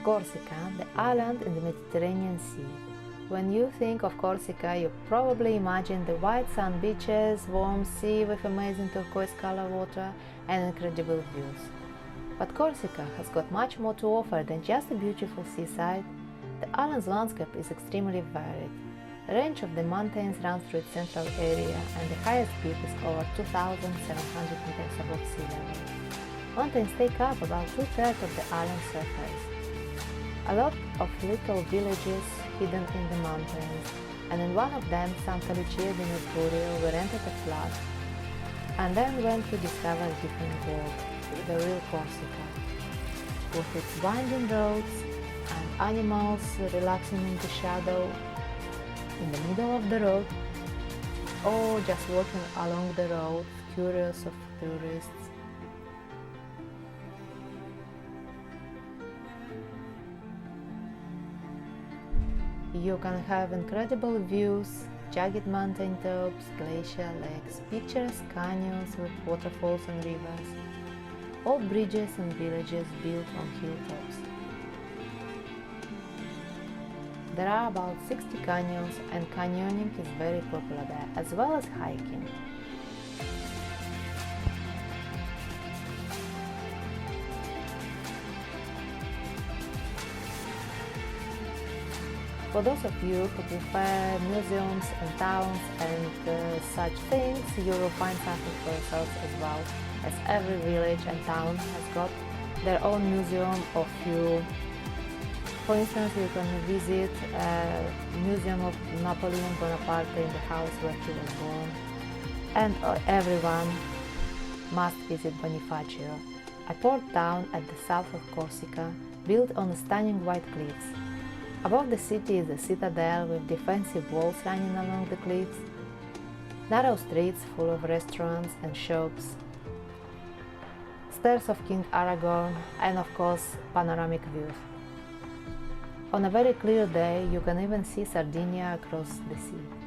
Corsica, the island in the Mediterranean Sea. When you think of Corsica, you probably imagine the white sand beaches, warm sea with amazing turquoise color water and incredible views. But Corsica has got much more to offer than just a beautiful seaside. The island's landscape is extremely varied. The range of the mountains runs through its central area and the highest peak is over 2,700 meters above sea level. Mountains take up about two-thirds of the island's surface. A lot of little villages hidden in the mountains, and in one of them, Santa Lucia di Mercurio, we rented a flat and then went to discover a different world, the real Corsica, with its winding roads and animals relaxing in the shadow in the middle of the road, or just walking along the road, curious of tourists. You can have incredible views, jagged mountain tops, glacier lakes, picturesque canyons with waterfalls and rivers, old bridges and villages built on hilltops. There are about 60 canyons and canyoning is very popular there, as well as hiking. For those of you who prefer museums and towns and such things, you will find something for yourselves as well, as every village and town has got their own museum or few. For instance, you can visit a museum of Napoleon Buonaparte in the house where he was born, and everyone must visit Bonifacio, a port town at the south of Corsica, built on stunning white cliffs. Above the city is a citadel with defensive walls running along the cliffs, narrow streets full of restaurants and shops, stairs of King Aragorn, and of course panoramic views. On a very clear day, you can even see Sardinia across the sea.